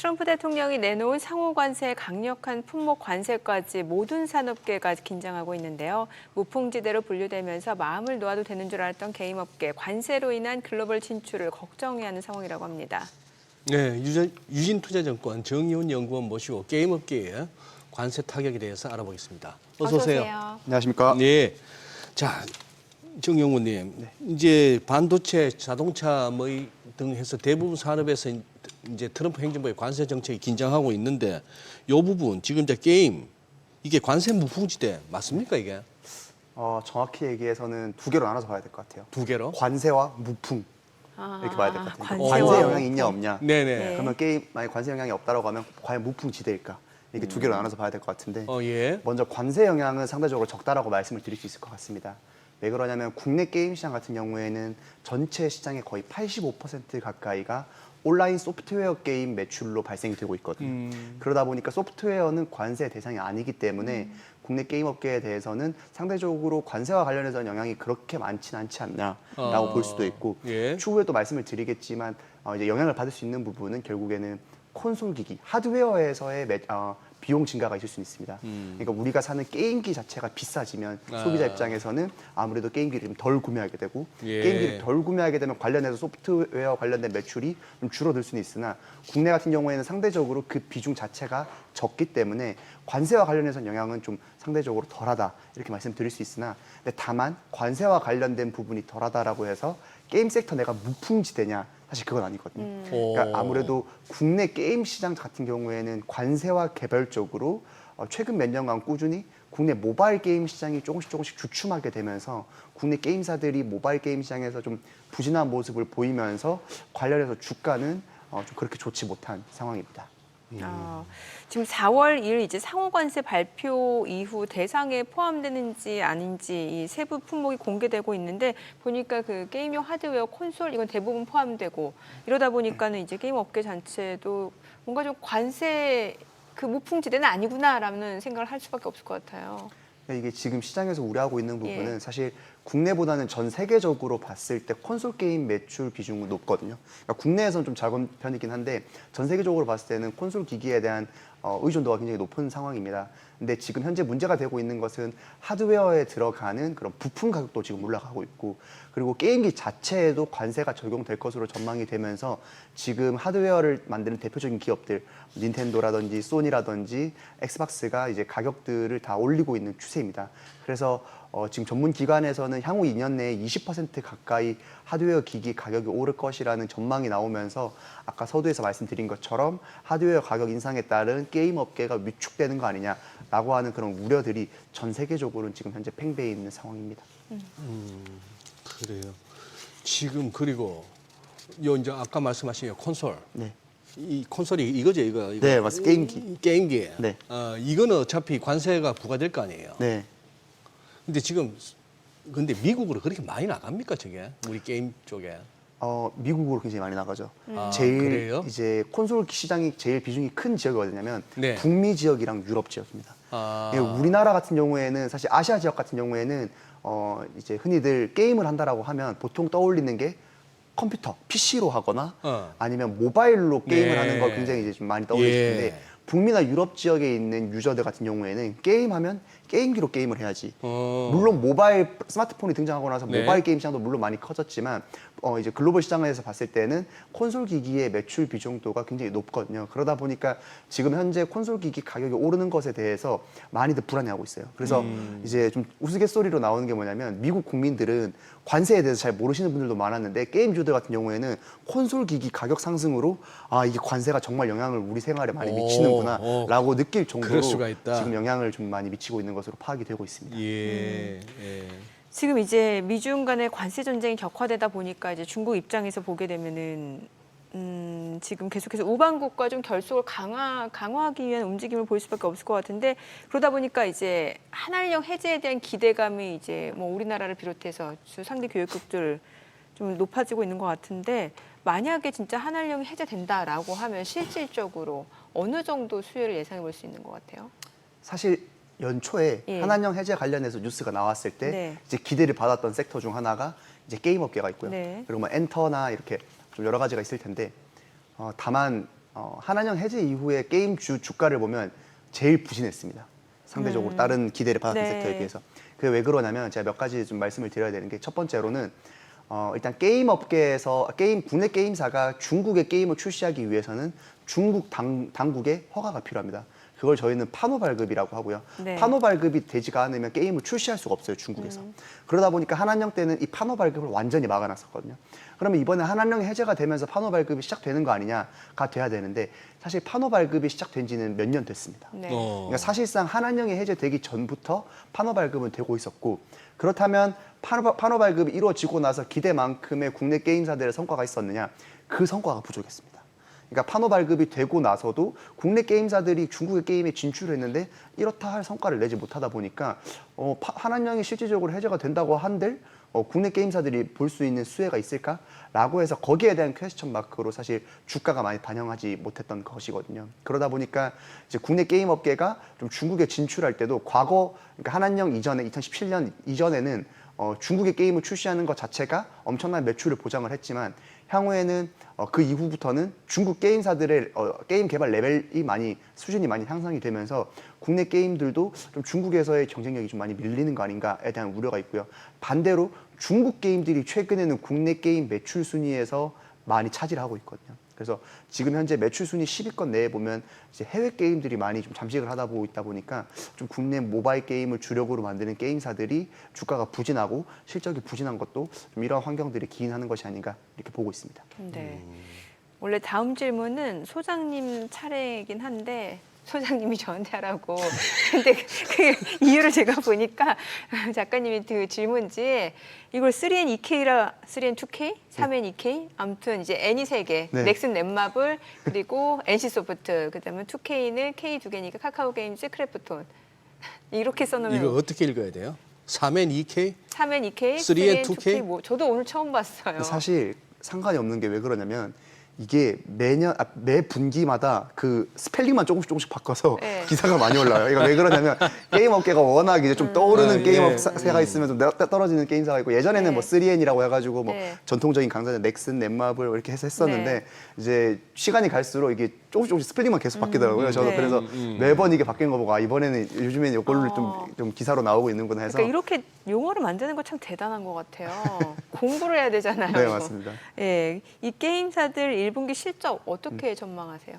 트럼프 대통령이 내놓은 상호 관세, 강력한 품목 관세까지 모든 산업계가 긴장하고 있는데요. 무풍지대로 분류되면서 마음을 놓아도 되는 줄 알았던 게임업계, 관세로 인한 글로벌 진출을 걱정해야 하는 상황이라고 합니다. 네, 유진투자증권 정의훈 연구원 모시고 게임업계의 관세 타격에 대해서 알아보겠습니다. 어서 오세요. 안녕하십니까? 네, 자 정영훈님, 이제 반도체, 자동차 뭐 등 해서 대부분 산업에서 이제 트럼프 행정부의 관세 정책이 긴장하고 있는데 이 부분 지금 이제 게임 이게 관세 무풍지대 맞습니까 이게? 정확히 얘기해서는 두 개로 나눠서 봐야 될 것 같아요. 두 개로? 관세와 무풍 이렇게 봐야 될 것 같아요. 관세와 관세 영향이 무풍. 있냐 없냐. 네네. 그러면 게임 만약 관세 영향이 없다라고 하면 과연 무풍지대일까? 이렇게 두 개로 나눠서 봐야 될 것 같은데 예. 먼저 관세 영향은 상대적으로 적다라고 말씀을 드릴 수 있을 것 같습니다. 왜 그러냐면 국내 게임 시장 같은 경우에는 전체 시장의 거의 85% 가까이가 온라인 소프트웨어 게임 매출로 발생이 되고 있거든요. 그러다 보니까 소프트웨어는 관세 대상이 아니기 때문에 국내 게임 업계에 대해서는 상대적으로 관세와 관련해서 영향이 그렇게 많지는 않지 않나라고 볼 수도 있고 예. 추후에 또 말씀을 드리겠지만 이제 영향을 받을 수 있는 부분은 결국에는 콘솔 기기, 하드웨어에서의 비용 증가가 있을 수 있습니다. 그러니까 우리가 사는 게임기 자체가 비싸지면 소비자 입장에서는 아무래도 게임기를 좀 덜 구매하게 되고 예. 게임기를 덜 구매하게 되면 관련해서 소프트웨어 관련된 매출이 좀 줄어들 수는 있으나 국내 같은 경우에는 상대적으로 그 비중 자체가 적기 때문에 관세와 관련해서는 영향은 좀 상대적으로 덜하다 이렇게 말씀드릴 수 있으나 근데 다만 관세와 관련된 부분이 덜하다라고 해서 게임 섹터 내가 무풍지대냐 사실 그건 아니거든요. 그러니까 아무래도 국내 게임 시장 같은 경우에는 관세와 개별적으로 최근 몇 년간 꾸준히 국내 모바일 게임 시장이 조금씩 주춤하게 되면서 국내 게임사들이 모바일 게임 시장에서 좀 부진한 모습을 보이면서 관련해서 주가는 좀 그렇게 좋지 못한 상황입니다. 지금 4월 1일 이제 상호관세 발표 이후 대상에 포함되는지 아닌지 이 세부 품목이 공개되고 있는데 보니까 그 게임용 하드웨어, 콘솔 이건 대부분 포함되고 이러다 보니까는 이제 게임 업계 자체도 뭔가 좀 관세 그 무풍지대는 아니구나라는 생각을 할 수밖에 없을 것 같아요. 이게 지금 시장에서 우려하고 있는 부분은 예. 사실 국내보다는 전 세계적으로 봤을 때 콘솔 게임 매출 비중은 높거든요. 그러니까 국내에서는 좀 작은 편이긴 한데 전 세계적으로 봤을 때는 콘솔 기기에 대한 의존도가 굉장히 높은 상황입니다. 근데 지금 현재 문제가 되고 있는 것은 하드웨어에 들어가는 그런 부품 가격도 지금 올라가고 있고 그리고 게임기 자체에도 관세가 적용될 것으로 전망이 되면서 지금 하드웨어를 만드는 대표적인 기업들 닌텐도라든지 소니라든지 엑스박스가 이제 가격들을 다 올리고 있는 추세입니다. 그래서 지금 전문 기관에서는 향후 2년 내에 20% 가까이 하드웨어 기기 가격이 오를 것이라는 전망이 나오면서 아까 서두에서 말씀드린 것처럼 하드웨어 가격 인상에 따른 게임 업계가 위축되는 거 아니냐라고 하는 그런 우려들이 전 세계적으로는 지금 현재 팽배해 있는 상황입니다. 그래요. 지금 그리고 요 이제 아까 말씀하신 콘솔. 네. 이 콘솔이 이거죠, 이거. 네, 맞습니다. 게임기. 게임기. 네. 이거는 어차피 관세가 부과될 거 아니에요. 네. 근데 지금 근데 미국으로 그렇게 많이 나갑니까, 저게? 우리 게임 쪽에. 미국으로 굉장히 많이 나가죠. 그래요? 이제 콘솔 시장이 제일 비중이 큰 지역이 어디냐면 네. 북미 지역이랑 유럽 지역입니다. 예, 우리나라 같은 경우에는 사실 아시아 지역 같은 경우에는 이제 흔히들 게임을 한다라고 하면 보통 떠올리는 게 컴퓨터, PC로 하거나 아니면 모바일로 게임을 네. 하는 걸 굉장히 이제 좀 많이 떠올리시는데 예. 북미나 유럽 지역에 있는 유저들 같은 경우에는 게임하면 게임기로 게임을 해야지. 물론 모바일 스마트폰이 등장하고 나서 네. 모바일 게임 시장도 물론 많이 커졌지만 이제 글로벌 시장에서 봤을 때는 콘솔 기기의 매출 비중도가 굉장히 높거든요. 그러다 보니까 지금 현재 콘솔 기기 가격이 오르는 것에 대해서 많이들 불안해하고 있어요. 그래서 이제 좀 우스갯소리로 나오는 게 뭐냐면 미국 국민들은 관세에 대해서 잘 모르시는 분들도 많았는데 게임 유저들 같은 경우에는 콘솔 기기 가격 상승으로 이게 관세가 정말 영향을 우리 생활에 많이 미치는구나라고 느낄 정도로 그럴 수가 있다. 지금 영향을 좀 많이 미치고 있는 것으로 파악이 되고 있습니다. 예. 지금 이제 미중 간의 관세 전쟁이 격화되다 보니까 이제 중국 입장에서 보게 되면은 지금 계속해서 우방국과 좀 결속을 강화하기 위한 움직임을 볼 수밖에 없을 것 같은데 그러다 보니까 이제 한한령 해제에 대한 기대감이 이제 뭐 우리나라를 비롯해서 상대 교역국들 좀 높아지고 있는 것 같은데 만약에 진짜 한한령이 해제된다라고 하면 실질적으로 어느 정도 수혜를 예상해 볼 수 있는 것 같아요? 사실 연초에 예. 한한령 해제 관련해서 뉴스가 나왔을 때 네. 이제 기대를 받았던 섹터 중 하나가 이제 게임 업계가 있고요. 네. 그리고 뭐 엔터나 이렇게 좀 여러 가지가 있을 텐데 다만 한한령 해제 이후에 게임 주가를 보면 제일 부진했습니다. 상대적으로 다른 기대를 받았던 네. 섹터에 비해서. 그게 왜 그러냐면 제가 몇 가지 좀 말씀을 드려야 되는 게 첫 번째로는 일단 게임 업계에서 국내 게임사가 중국의 게임을 출시하기 위해서는 중국 당국의 허가가 필요합니다. 그걸 저희는 판호 발급이라고 하고요. 네. 판호 발급이 되지가 않으면 게임을 출시할 수가 없어요, 중국에서. 그러다 보니까 한한령 때는 이 판호 발급을 완전히 막아놨었거든요. 그러면 이번에 한한령이 해제가 되면서 판호 발급이 시작되는 거 아니냐가 돼야 되는데 사실 판호 발급이 시작된 지는 몇 년 됐습니다. 네. 그러니까 사실상 한한령이 해제되기 전부터 판호 발급은 되고 있었고 그렇다면 판호 발급이 이루어지고 나서 기대만큼의 국내 게임사들의 성과가 있었느냐? 그 성과가 부족했습니다. 그러니까 판호 발급이 되고 나서도 국내 게임사들이 중국의 게임에 진출했는데 이렇다 할 성과를 내지 못하다 보니까 한한령이 실질적으로 해제가 된다고 한들 국내 게임사들이 볼 수 있는 수혜가 있을까라고 해서 거기에 대한 퀘스천 마크로 사실 주가가 많이 반영하지 못했던 것이거든요. 그러다 보니까 이제 국내 게임 업계가 좀 중국에 진출할 때도 과거 그러니까 한한령 이전에 2017년 이전에는 중국의 게임을 출시하는 것 자체가 엄청난 매출을 보장을 했지만 향후에는 그 이후부터는 중국 게임사들의 게임 개발 레벨이 수준이 많이 향상이 되면서 국내 게임들도 좀 중국에서의 경쟁력이 좀 많이 밀리는 거 아닌가에 대한 우려가 있고요. 반대로 중국 게임들이 최근에는 국내 게임 매출 순위에서 많이 차지를 하고 있거든요. 그래서 지금 현재 매출 순위 10위권 내에 보면 이제 해외 게임들이 많이 좀 잠식을 하다 보고 있다 보니까 좀 국내 모바일 게임을 주력으로 만드는 게임사들이 주가가 부진하고 실적이 부진한 것도 좀 이러한 환경들이 기인하는 것이 아닌가 이렇게 보고 있습니다. 네. 원래 다음 질문은 소장님 차례이긴 한데 소장님이 저한테 하라고. 근데 그 이유를 제가 보니까 작가님이 그 질문지에 이걸 3N2K라 3N2K, 3N2K 아무튼 이제 N이 3개, 네. 넥슨 넷마블 그리고 NC소프트 그다음에 2K는 K 2개니까 카카오 게임즈, 크래프톤 이렇게 써놓으면 이거 어떻게 읽어야 돼요? 3N 2K? 3N2K, 3N 3N2K 뭐 저도 오늘 처음 봤어요. 사실 상관이 없는 게 왜 그러냐면 이게 매 분기마다 그 스펠링만 조금씩 바꿔서 네. 기사가 많이 올라와요. 이거 왜 그러냐면 게임 업계가 워낙 이제 좀 떠오르는 게임 업체가 있으면 좀 떨어지는 게임사가 있고 예전에는 네. 뭐 3N이라고 해가지고 뭐 네. 전통적인 강사들 넥슨, 넷마블 이렇게 해서 했었는데 네. 이제 시간이 갈수록 이게 조금씩 스펠링만 계속 바뀌더라고요. 저도 네. 그래서 매번 이게 바뀐 거 보고 이번에는 요즘에는 이걸로 좀 기사로 나오고 있는구나 해서 그러니까 이렇게 용어를 만드는 거 참 대단한 것 같아요. 공부를 해야 되잖아요. 네, 맞습니다. 예, 이 게임사들 1분기 실적 어떻게 전망하세요?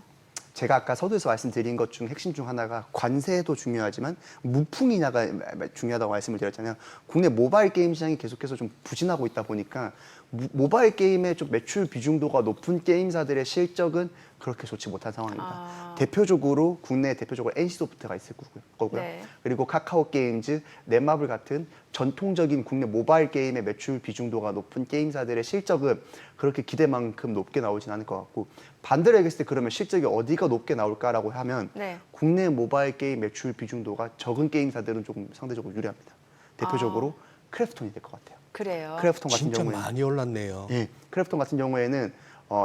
제가 아까 서두에서 말씀드린 것 중 핵심 중 하나가 관세도 중요하지만 무풍인하가 중요하다고 말씀을 드렸잖아요. 국내 모바일 게임 시장이 계속해서 좀 부진하고 있다 보니까 모바일 게임의 좀 매출 비중도가 높은 게임사들의 실적은 그렇게 좋지 못한 상황입니다. 대표적으로 국내 대표적으로 NC소프트가 있을 거고요. 네. 그리고 카카오 게임즈, 넷마블 같은 전통적인 국내 모바일 게임의 매출 비중도가 높은 게임사들의 실적은 그렇게 기대만큼 높게 나오진 않을 것 같고 반대로 얘기했을 때 그러면 실적이 어디가 높게 나올까라고 하면 네. 국내 모바일 게임 매출 비중도가 적은 게임사들은 조금 상대적으로 유리합니다. 대표적으로 크래프톤이 될 것 같아요. 그래요. 크래프톤 같은 진짜 경우에는 많이 올랐네요. 예, 크래프톤 같은 경우에는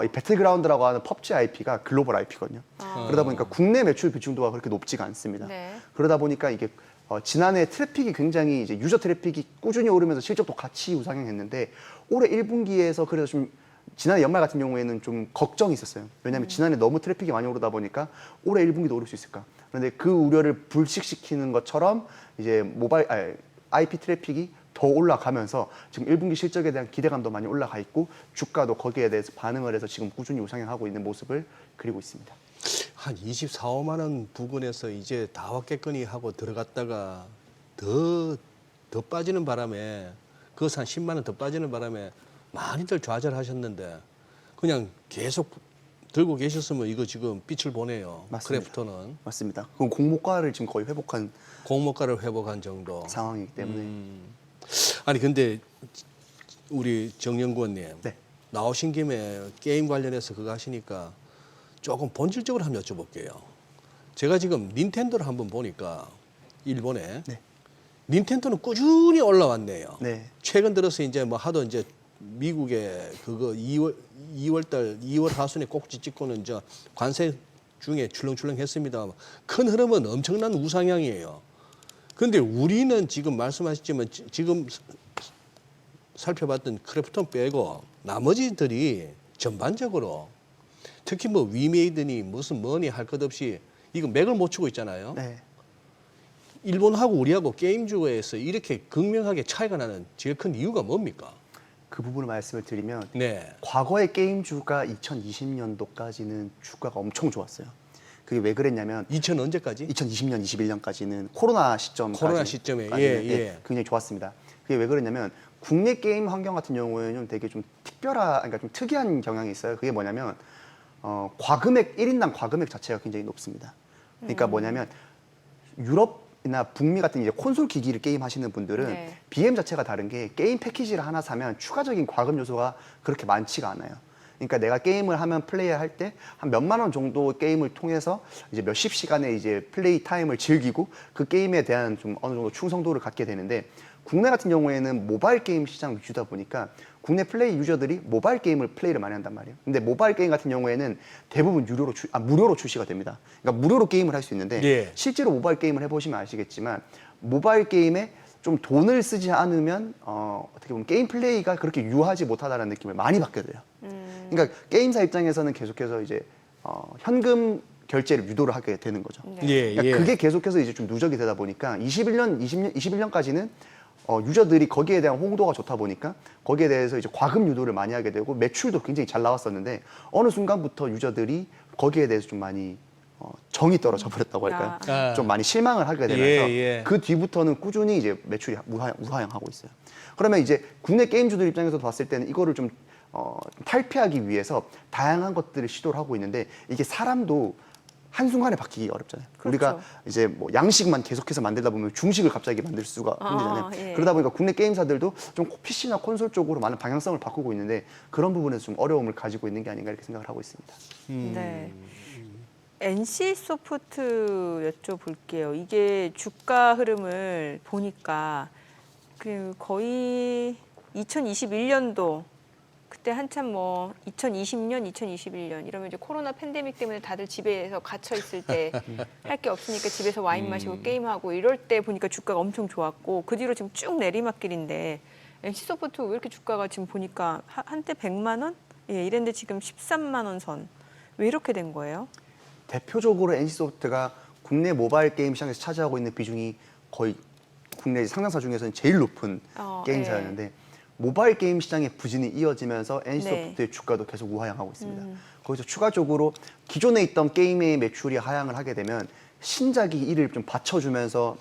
이 배틀그라운드라고 하는 펍지 IP가 글로벌 IP거든요. 그러다 보니까 국내 매출 비중도가 그렇게 높지가 않습니다. 네. 그러다 보니까 이게 지난해 트래픽이 굉장히 이제 유저 트래픽이 꾸준히 오르면서 실적도 같이 우상향했는데 올해 1분기에서 그래서 좀 지난해 연말 같은 경우에는 좀 걱정이 있었어요. 왜냐하면 지난해 너무 트래픽이 많이 오르다 보니까 올해 1분기도 오를 수 있을까. 그런데 그 우려를 불식시키는 것처럼 이제 IP 트래픽이 더 올라가면서 지금 1분기 실적에 대한 기대감도 많이 올라가 있고 주가도 거기에 대해서 반응을 해서 지금 꾸준히 우상향하고 있는 모습을 그리고 있습니다. 한 24, 5만 원 부근에서 이제 다 왔겠거니 하고 들어갔다가 더 빠지는 바람에 그것한 10만 원 더 빠지는 바람에 많이들 좌절하셨는데 그냥 계속 들고 계셨으면 이거 지금 빛을 보네요. 맞습니다. 크래프톤은 맞습니다. 그럼 공모가를 지금 거의 회복한 공모가를 회복한 정도. 상황이기 때문에 아니 근데 우리 정연구원님 네. 나오신 김에 게임 관련해서 그거 하시니까 조금 본질적으로 한번 여쭤볼게요. 제가 지금 닌텐도를 한번 보니까 일본에 네. 닌텐도는 꾸준히 올라왔네요. 네. 최근 들어서 이제 뭐 하도 이제 미국에 그거 2월 하순에 꼭지 찍고는 저 관세 중에 출렁출렁했습니다. 큰 흐름은 엄청난 우상향이에요. 근데 우리는 지금 말씀하셨지만 지금 살펴봤던 크래프톤 빼고 나머지들이 전반적으로 특히 뭐 위메이드니 무슨 뭐니 할 것 없이 이거 맥을 못 추고 있잖아요. 네. 일본하고 우리하고 게임주에서 이렇게 극명하게 차이가 나는 제일 큰 이유가 뭡니까? 그 부분을 말씀을 드리면 네. 과거의 게임주가 2020년도까지는 주가가 엄청 좋았어요. 그게 왜 그랬냐면 2000 언제까지? 2020년, 21년까지는 코로나 시점까지 코로나 시점에, 굉장히 좋았습니다. 그게 왜 그랬냐면 국내 게임 환경 같은 경우에는 되게 좀 그러니까 좀 특이한 경향이 있어요. 그게 뭐냐면 과금액 1인당 과금액 자체가 굉장히 높습니다. 그러니까 뭐냐면 유럽이나 북미 같은 이제 콘솔 기기를 게임 하시는 분들은 네. BM 자체가 다른 게 게임 패키지를 하나 사면 추가적인 과금 요소가 그렇게 많지가 않아요. 그러니까 내가 게임을 하면 플레이할 때 한 몇만 원 정도 게임을 통해서 이제 몇십 시간의 이제 플레이 타임을 즐기고 그 게임에 대한 좀 어느 정도 충성도를 갖게 되는데 국내 같은 경우에는 모바일 게임 시장 위주다 보니까 국내 플레이 유저들이 모바일 게임을 플레이를 많이 한단 말이에요. 근데 모바일 게임 같은 경우에는 대부분 무료로 출시가 됩니다. 그러니까 무료로 게임을 할 수 있는데 예. 실제로 모바일 게임을 해보시면 아시겠지만 모바일 게임에 좀 돈을 쓰지 않으면 어떻게 보면 게임 플레이가 그렇게 유하지 못하다는 느낌을 많이 받게 돼요. 그러니까 게임사 입장에서는 계속해서 이제 현금 결제를 유도를 하게 되는 거죠. 예, 그러니까 예. 그게 계속해서 이제 좀 누적이 되다 보니까 21년까지는 유저들이 거기에 대한 홍도가 좋다 보니까 거기에 대해서 이제 과금 유도를 많이 하게 되고 매출도 굉장히 잘 나왔었는데 어느 순간부터 유저들이 거기에 대해서 좀 많이 정이 떨어져 버렸다고 할까요? 아. 좀 많이 실망을 하게 되면서 예. 그 뒤부터는 꾸준히 이제 매출이 우하향하고 있어요. 그러면 이제 국내 게임주들 입장에서 봤을 때는 이거를 좀 탈피하기 위해서 다양한 것들을 시도를 하고 있는데 이게 사람도 한순간에 바뀌기 어렵잖아요. 그렇죠. 우리가 이제 뭐 양식만 계속해서 만들다 보면 중식을 갑자기 만들 수가 힘들잖아요. 예. 그러다 보니까 국내 게임사들도 좀 PC나 콘솔 쪽으로 많은 방향성을 바꾸고 있는데 그런 부분에서 좀 어려움을 가지고 있는 게 아닌가 이렇게 생각을 하고 있습니다. 네. NC 소프트 여쭤볼게요. 이게 주가 흐름을 보니까 그 거의 2021년도 그때 한참 뭐 2020년, 2021년 이러면 이제 코로나 팬데믹 때문에 다들 집에서 갇혀 있을 때 할 게 없으니까 집에서 와인 마시고 게임하고 이럴 때 보니까 주가가 엄청 좋았고 그 뒤로 지금 쭉 내리막길인데 NC 소프트 왜 이렇게 주가가 지금 보니까 한때 100만 원? 예, 이랬는데 지금 13만 원 선. 왜 이렇게 된 거예요? 대표적으로 NC소프트가 국내 모바일 게임 시장에서 차지하고 있는 비중이 거의 국내 상장사 중에서는 제일 높은 게임사였는데 모바일 게임 시장의 부진이 이어지면서 NC소프트의 주가도 계속 우하향하고 있습니다. 거기서 추가적으로 기존에 있던 게임의 매출이 하향을 하게 되면 신작이 이를 좀 받쳐주면서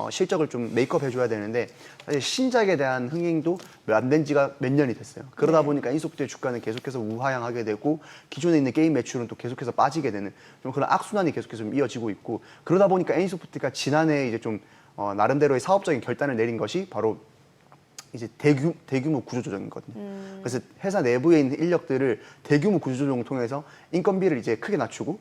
실적을 좀 메이크업 해줘야 되는데 사실 신작에 대한 흥행도 안 된 지가 몇 년이 됐어요. 그러다 보니까 NC소프트의 주가는 계속해서 우하향하게 되고 기존에 있는 게임 매출은 또 계속해서 빠지게 되는 좀 그런 악순환이 계속해서 좀 이어지고 있고 그러다 보니까 NC소프트가 지난해 이제 좀 나름대로의 사업적인 결단을 내린 것이 바로 이제 대규모 구조조정이거든요. 그래서 회사 내부에 있는 인력들을 대규모 구조조정을 통해서 인건비를 이제 크게 낮추고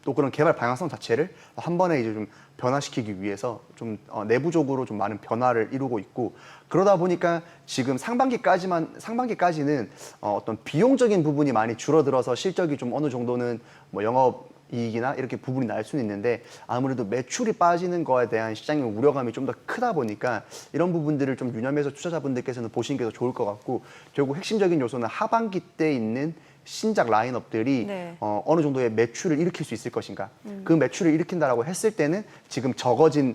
또 그런 개발 방향성 자체를 한 번에 이제 좀 변화시키기 위해서 좀 내부적으로 좀 많은 변화를 이루고 있고 그러다 보니까 지금 상반기까지는 어떤 비용적인 부분이 많이 줄어들어서 실적이 좀 어느 정도는 뭐 영업이익이나 이렇게 부분이 날 수는 있는데 아무래도 매출이 빠지는 거에 대한 시장의 우려감이 좀 더 크다 보니까 이런 부분들을 좀 유념해서 투자자분들께서는 보시는 게 더 좋을 것 같고 결국 핵심적인 요소는 하반기 때 있는 신작 라인업들이 네. 어느 정도의 매출을 일으킬 수 있을 것인가. 그 매출을 일으킨다라고 했을 때는 지금 적어진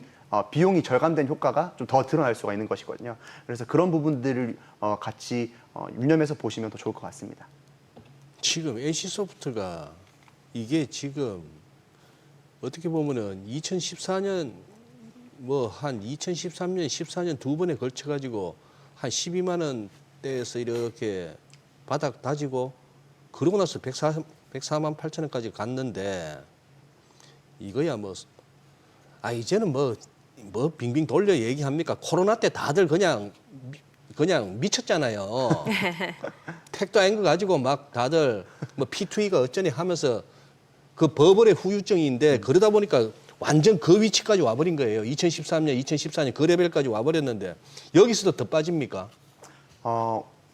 비용이 절감된 효과가 좀 더 드러날 수가 있는 것이거든요. 그래서 그런 부분들을 같이 유념해서 보시면 더 좋을 것 같습니다. 지금 NC소프트가 이게 지금 어떻게 보면은 2014년 뭐 한 2013년, 14년 두 번에 걸쳐 가지고 한 12만 원대에서 이렇게 바닥 다지고 그러고 나서 104만 8천 원까지 갔는데 이거야 뭐 이제는 뭐 빙빙 돌려 얘기합니까? 코로나 때 다들 그냥 미쳤잖아요. 택도 아닌 거 가지고 막 다들 뭐 P2E가 어쩌니 하면서 그 버블의 후유증인데 그러다 보니까 완전 그 위치까지 와버린 거예요. 2013년, 2014년 그 레벨까지 와버렸는데 여기서도 더 빠집니까?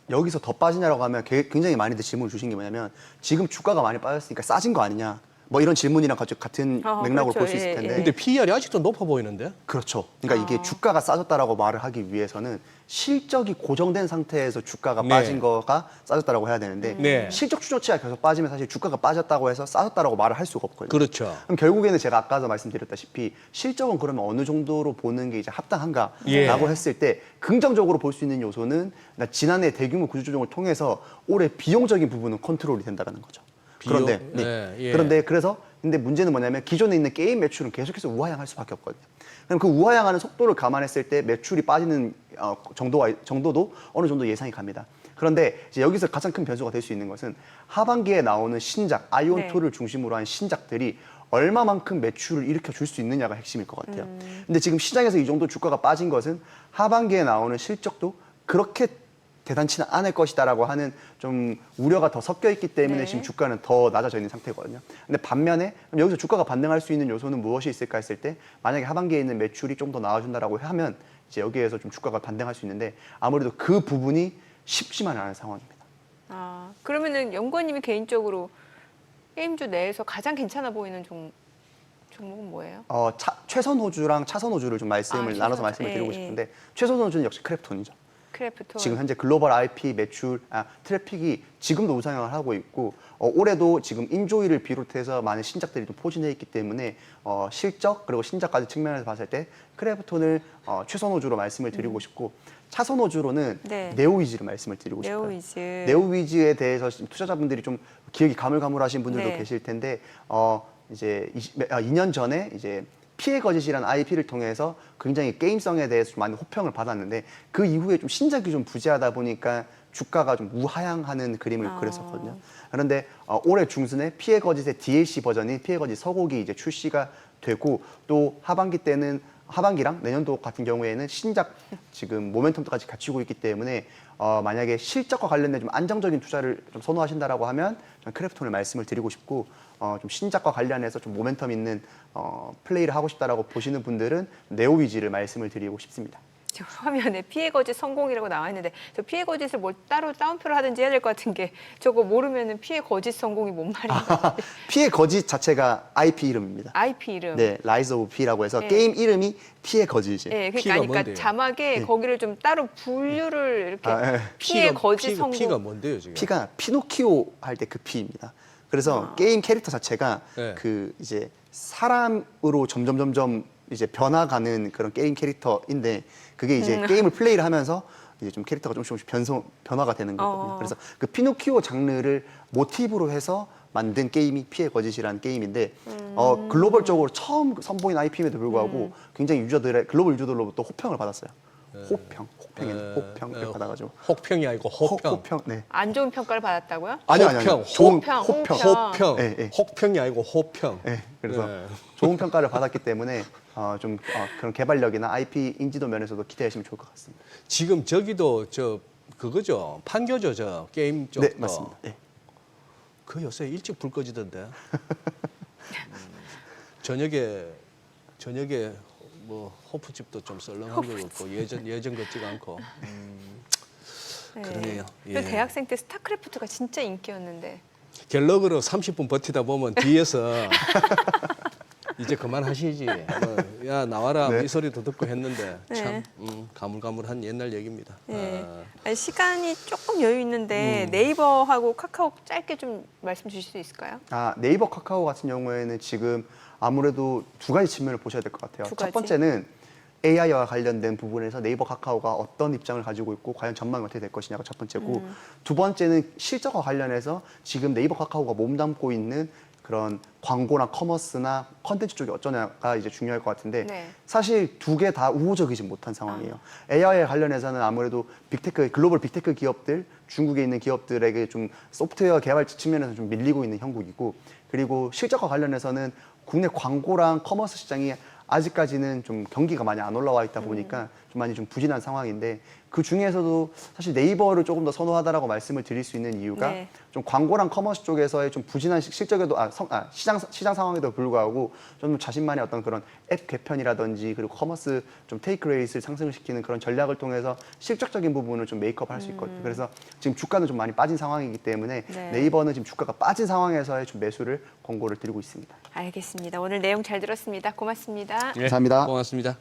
여기서 더 빠지냐라고 하면 굉장히 많이들 질문을 주신 게 뭐냐면 지금 주가가 많이 빠졌으니까 싸진 거 아니냐 뭐 이런 질문이랑 같은 맥락으로 그렇죠. 볼 수 있을 예, 텐데. 예. 근데 PER이 아직도 높아 보이는데? 그렇죠. 그러니까 이게 주가가 싸졌다라고 말을 하기 위해서는 실적이 고정된 상태에서 주가가 네. 빠진 거가 싸졌다라고 해야 되는데 네. 실적 추정치가 계속 빠지면 사실 주가가 빠졌다고 해서 싸졌다라고 말을 할 수가 없거든요. 그렇죠. 그럼 결국에는 제가 아까도 말씀드렸다시피 실적은 그러면 어느 정도로 보는 게 이제 합당한가라고 예. 했을 때 긍정적으로 볼 수 있는 요소는 그러니까 지난해 대규모 구조조정을 통해서 올해 비용적인 부분은 컨트롤이 된다는 거죠. 비용? 그런데 네, 예. 그런데 그래서 근데 문제는 뭐냐면 기존에 있는 게임 매출은 계속해서 우하향할 수밖에 없거든요. 그럼 그 우하향하는 속도를 감안했을 때 매출이 빠지는 정도도 어느 정도 예상이 갑니다. 그런데 이제 여기서 가장 큰 변수가 될 수 있는 것은 하반기에 나오는 신작 아이온2를 중심으로 한 신작들이 얼마만큼 매출을 일으켜 줄 수 있느냐가 핵심일 것 같아요. 근데 지금 시장에서 이 정도 주가가 빠진 것은 하반기에 나오는 실적도 그렇게 대단치는 않을 것이다라고 하는 좀 우려가 더 섞여 있기 때문에 네. 지금 주가는 더 낮아져 있는 상태거든요. 근데 반면에 그럼 여기서 주가가 반등할 수 있는 요소는 무엇이 있을까 했을 때 만약에 하반기에 있는 매출이 좀 더 나아진다라고 하면 이제 여기에서 좀 주가가 반등할 수 있는데 아무래도 그 부분이 쉽지만 않은 상황입니다. 그러면은 연구원님이 개인적으로 게임주 내에서 가장 괜찮아 보이는 종목은 뭐예요? 최선 호주랑 차선 호주를 좀 최선 나눠서 호주. 말씀을 예, 드리고 예. 싶은데 최선 호주는 역시 크래프톤이죠. 크래프톤. 지금 현재 글로벌 IP 매출, 트래픽이 지금도 우상향을 하고 있고 올해도 지금 인조이를 비롯해서 많은 신작들이 좀 포진해 있기 때문에 실적 그리고 신작까지 측면에서 봤을 때 크래프톤을 최선 호주로 말씀을 드리고 싶고 차선 호주로는 네. 네오위즈를 말씀을 드리고 싶어요. 네오위즈. 네오위즈에 대해서 지금 투자자분들이 좀 기억이 가물가물하신 분들도 네. 계실 텐데 이제 2년 전에 이제 피해 거짓이라는 IP를 통해서 굉장히 게임성에 대해서 좀 많은 호평을 받았는데 그 이후에 좀 신작이 좀 부재하다 보니까 주가가 좀 우하향하는 그림을 그렸었거든요. 그런데 올해 중순에 피해 거짓의 DLC 버전인 피해 거짓 서곡이 이제 출시가 되고 또 하반기랑 내년도 같은 경우에는 신작 지금 모멘텀까지 갖추고 있기 때문에 만약에 실적과 관련된 좀 안정적인 투자를 좀 선호하신다라고 하면 저는 크래프톤을 말씀을 드리고 싶고 좀 신작과 관련해서 좀 모멘텀 있는 플레이를 하고 싶다라고 보시는 분들은 네오위즈를 말씀을 드리고 싶습니다. 지금 화면에 피해 거짓 성공이라고 나와 있는데 저 피해 거짓을 뭘 따로 다운표를 하든지 해야 될 것 같은 게 저거 모르면은 피해 거짓 성공이 뭔 말인가? 피해 거짓 자체가 IP 이름입니다. IP 이름. 네, 라이즈 오브 P라고 해서 네. 게임 이름이 피해 거짓이에요. 예, 피가 그러니까 뭔데요? 자막에 네. 거기를 좀 따로 분류를 이렇게 피해 거짓 성공. 피가 뭔데요 지금? P가 피노키오 할 때 그 P입니다. 그래서 게임 캐릭터 자체가 네. 그 이제 사람으로 점점 이제 변화가는 그런 게임 캐릭터인데 그게 이제 게임을 플레이를 하면서 이제 좀 캐릭터가 조금씩 변화가 되는 거거든요. 그래서 그 피노키오 장르를 모티브로 해서 만든 게임이 피해 거짓이라는 게임인데 글로벌적으로 처음 선보인 IP임에도 불구하고 굉장히 글로벌 유저들로부터 호평을 받았어요. 호평을 받아가지고 혹평이 아니고 호평. 호평. 네. 안 좋은 평가를 받았다고요? 아니요. 호평. 호평. 네, 네. 혹평이 아니고 호평. 네, 그래서 네. 좋은 평가를 받았기 때문에 그런 개발력이나 IP 인지도 면에서도 기대하시면 좋을 것 같습니다. 지금 저기도 그거죠. 판교죠 저 게임 쪽도. 네, 맞습니다. 네. 그 요새 일찍 불 꺼지던데. 저녁에 뭐 호프집도 좀 썰렁한 거 같고 예전 같지가 않고. 그러네요. 예. 그 대학생 때 스타크래프트가 진짜 인기였는데. 갤럭으로 30분 버티다 보면 뒤에서 이제 그만하시지. 야 나와라 네. 이 소리도 듣고 했는데 네. 참 가물가물한 옛날 얘기입니다. 네. 아니, 시간이 조금 여유 있는데 네이버하고 카카오 짧게 좀 말씀 주실 수 있을까요? 네이버 카카오 같은 경우에는 지금 아무래도 두 가지 측면을 보셔야 될 것 같아요. 두 첫 가지? 번째는 AI와 관련된 부분에서 네이버 카카오가 어떤 입장을 가지고 있고 과연 전망이 어떻게 될 것이냐가 첫 번째고 두 번째는 실적과 관련해서 지금 네이버 카카오가 몸담고 있는 그런 광고나 커머스나 컨텐츠 쪽이 어쩌냐가 이제 중요할 것 같은데 네. 사실 두 개 다 우호적이지 못한 상황이에요. AI에 관련해서는 아무래도 글로벌 빅테크 기업들, 중국에 있는 기업들에게 좀 소프트웨어 개발 측면에서 좀 밀리고 있는 형국이고 그리고 실적과 관련해서는 국내 광고랑 커머스 시장이 아직까지는 좀 경기가 많이 안 올라와 있다 보니까 좀 많이 좀 부진한 상황인데 그 중에서도 사실 네이버를 조금 더 선호하다라고 말씀을 드릴 수 있는 이유가 네. 좀 광고랑 커머스 쪽에서의 좀 부진한 실적에도 시장 상황에도 불구하고 좀 자신만의 어떤 그런 앱 개편이라든지 그리고 커머스 좀 테이크 레이트를 상승시키는 그런 전략을 통해서 실적적인 부분을 좀 메이크업할 수 있거든요. 그래서 지금 주가는 좀 많이 빠진 상황이기 때문에 네. 네이버는 지금 주가가 빠진 상황에서의 좀 매수를 권고를 드리고 있습니다. 알겠습니다. 오늘 내용 잘 들었습니다. 고맙습니다. 예, 감사합니다. 고맙습니다.